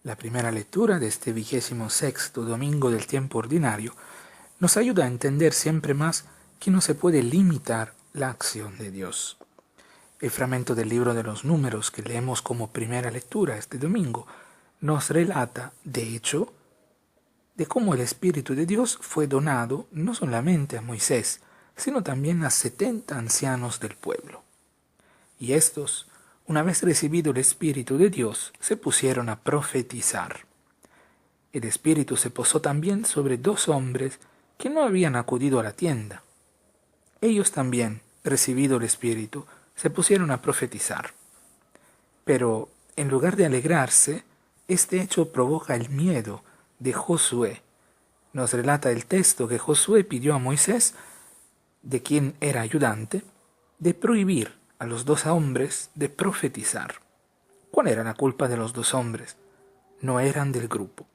La primera lectura de este 26º domingo del tiempo ordinario nos ayuda a entender siempre más que no se puede limitar la acción de Dios. El fragmento del libro de los Números que leemos como primera lectura este domingo nos relata, de hecho, de cómo el Espíritu de Dios fue donado no solamente a Moisés, sino también a 70 ancianos del pueblo. Y estos, una vez recibido el Espíritu de Dios, se pusieron a profetizar. El Espíritu se posó también sobre 2 hombres que no habían acudido a la tienda. Ellos también, recibido el Espíritu, se pusieron a profetizar. Pero, en lugar de alegrarse, este hecho provoca el miedo de Josué. Nos relata el texto que Josué pidió a Moisés, de quien era ayudante, de prohibir a los 2 hombres de profetizar. ¿Cuál era la culpa de los 2 hombres? No eran del grupo.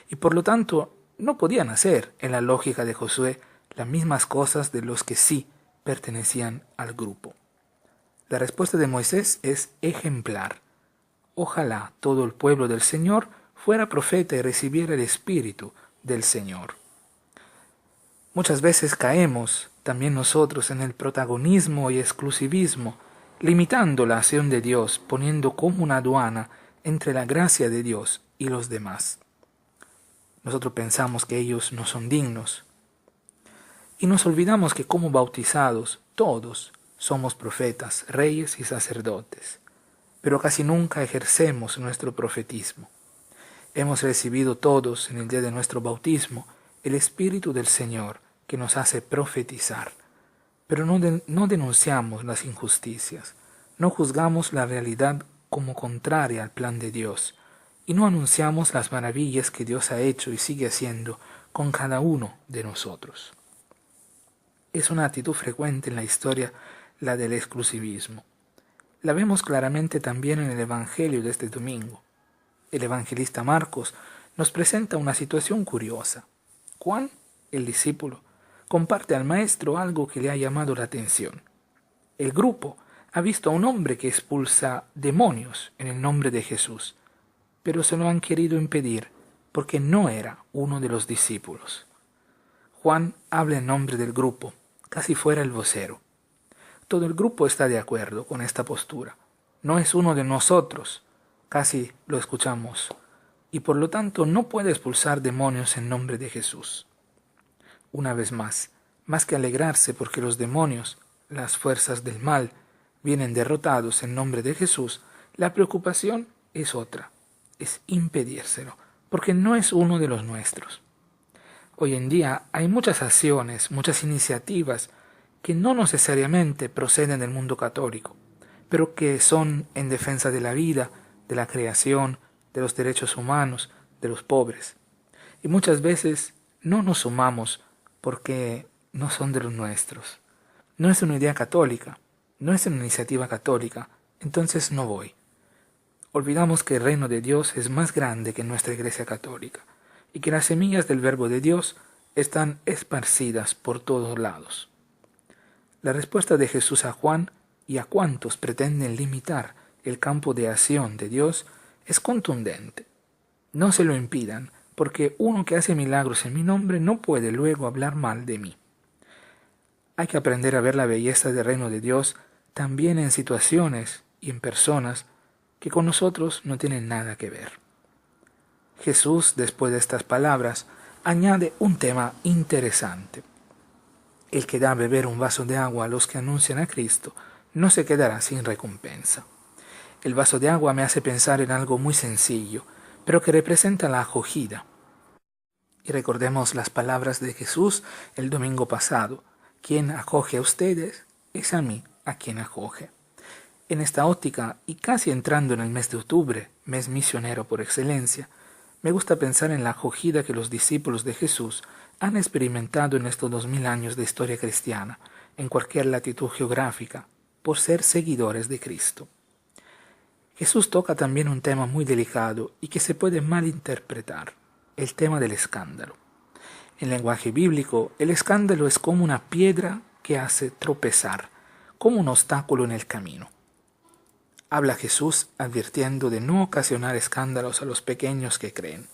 Y por lo tanto, no podían hacer, en la lógica de Josué, las mismas cosas de los que sí pertenecían al grupo. La respuesta de Moisés es ejemplar. Ojalá todo el pueblo del Señor fuera profeta y recibiera el Espíritu del Señor. Muchas veces caemos también nosotros en el protagonismo y exclusivismo, limitando la acción de Dios, poniendo como una aduana entre la gracia de Dios y los demás. Nosotros pensamos que ellos no son dignos. Y nos olvidamos que como bautizados, todos somos profetas, reyes y sacerdotes, pero casi nunca ejercemos nuestro profetismo. Hemos recibido todos en el día de nuestro bautismo el Espíritu del Señor que nos hace profetizar, pero no denunciamos las injusticias, no juzgamos la realidad como contraria al plan de Dios, y no anunciamos las maravillas que Dios ha hecho y sigue haciendo con cada uno de nosotros. Es una actitud frecuente en la historia la del exclusivismo. La vemos claramente también en el Evangelio de este domingo. El evangelista Marcos nos presenta una situación curiosa. Juan, el discípulo, comparte al maestro algo que le ha llamado la atención. El grupo ha visto a un hombre que expulsa demonios en el nombre de Jesús, pero se lo han querido impedir porque no era uno de los discípulos. Juan habla en nombre del grupo, casi fuera el vocero. Todo el grupo está de acuerdo con esta postura. No es uno de nosotros, casi lo escuchamos, y por lo tanto no puede expulsar demonios en nombre de Jesús. Una vez más que alegrarse porque los demonios, las fuerzas del mal, vienen derrotados en nombre de Jesús, la preocupación es otra, es impedírselo, porque no es uno de los nuestros. Hoy en día hay muchas acciones, muchas iniciativas que no necesariamente proceden del mundo católico, pero que son en defensa de la vida, de la creación, de los derechos humanos, de los pobres. Y muchas veces no nos sumamos porque no son de los nuestros. No es una idea católica, no es una iniciativa católica, entonces no voy. Olvidamos que el reino de Dios es más grande que nuestra Iglesia católica y que las semillas del verbo de Dios están esparcidas por todos lados. La respuesta de Jesús a Juan y a cuantos pretenden limitar el campo de acción de Dios es contundente. No se lo impidan, porque uno que hace milagros en mi nombre no puede luego hablar mal de mí. Hay que aprender a ver la belleza del reino de Dios también en situaciones y en personas que con nosotros no tienen nada que ver. Jesús, después de estas palabras, añade un tema interesante. El que da a beber un vaso de agua a los que anuncian a Cristo no se quedará sin recompensa. El vaso de agua me hace pensar en algo muy sencillo, pero que representa la acogida. Y recordemos las palabras de Jesús el domingo pasado. Quien acoge a ustedes es a mí a quien acoge. En esta óptica, y casi entrando en el mes de octubre, mes misionero por excelencia, me gusta pensar en la acogida que los discípulos de Jesús han experimentado en estos 2000 años de historia cristiana, en cualquier latitud geográfica, por ser seguidores de Cristo. Jesús toca también un tema muy delicado y que se puede malinterpretar, el tema del escándalo. En lenguaje bíblico, el escándalo es como una piedra que hace tropezar, como un obstáculo en el camino. habla Jesús advirtiendo de no ocasionar escándalos a los pequeños que creen.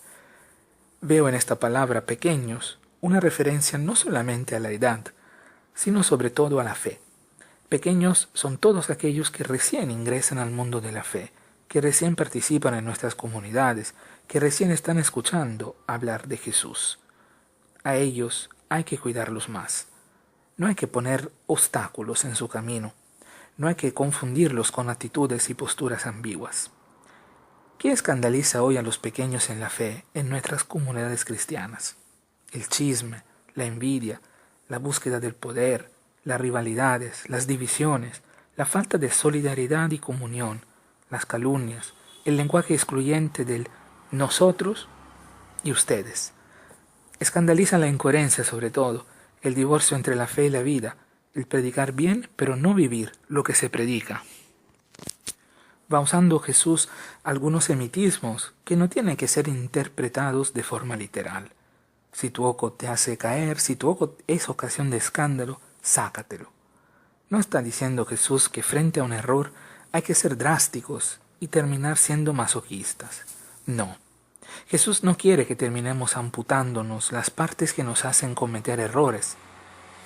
Veo en esta palabra pequeños una referencia no solamente a la edad, sino sobre todo a la fe. Pequeños son todos aquellos que recién ingresan al mundo de la fe, que recién participan en nuestras comunidades, que recién están escuchando hablar de Jesús. A ellos hay que cuidarlos más. No hay que poner obstáculos en su camino. No hay que confundirlos con actitudes y posturas ambiguas. ¿Qué escandaliza hoy a los pequeños en la fe en nuestras comunidades cristianas? El chisme, la envidia, la búsqueda del poder, las rivalidades, las divisiones, la falta de solidaridad y comunión, las calumnias, el lenguaje excluyente del nosotros y ustedes. Escandaliza la incoherencia sobre todo, el divorcio entre la fe y la vida, el predicar bien pero no vivir lo que se predica. Va usando Jesús algunos semitismos que no tienen que ser interpretados de forma literal. Si tu ojo te hace caer, si tu ojo es ocasión de escándalo, sácatelo. No está diciendo Jesús que frente a un error hay que ser drásticos y terminar siendo masoquistas. No. Jesús no quiere que terminemos amputándonos las partes que nos hacen cometer errores,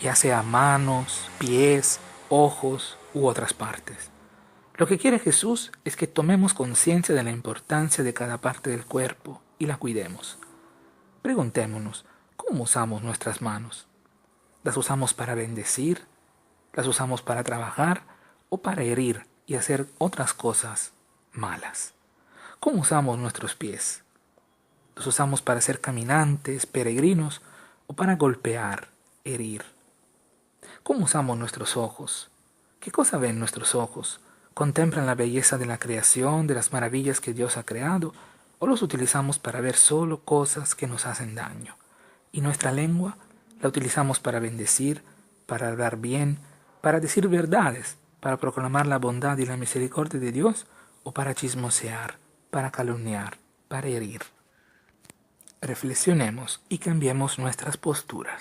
ya sea manos, pies, ojos u otras partes. Lo que quiere Jesús es que tomemos conciencia de la importancia de cada parte del cuerpo y la cuidemos. Preguntémonos, ¿cómo usamos nuestras manos? ¿Las usamos para bendecir? ¿Las usamos para trabajar? ¿O para herir y hacer otras cosas malas? ¿Cómo usamos nuestros pies? ¿Los usamos para ser caminantes, peregrinos? ¿O para golpear, herir? ¿Cómo usamos nuestros ojos? ¿Qué cosa ven nuestros ojos? ¿Contemplan la belleza de la creación, de las maravillas que Dios ha creado? ¿O los utilizamos para ver solo cosas que nos hacen daño? ¿Y nuestra lengua la utilizamos para bendecir, para hablar bien, para decir verdades, para proclamar la bondad y la misericordia de Dios? ¿O para chismosear, para calumniar, para herir? Reflexionemos y cambiemos nuestras posturas.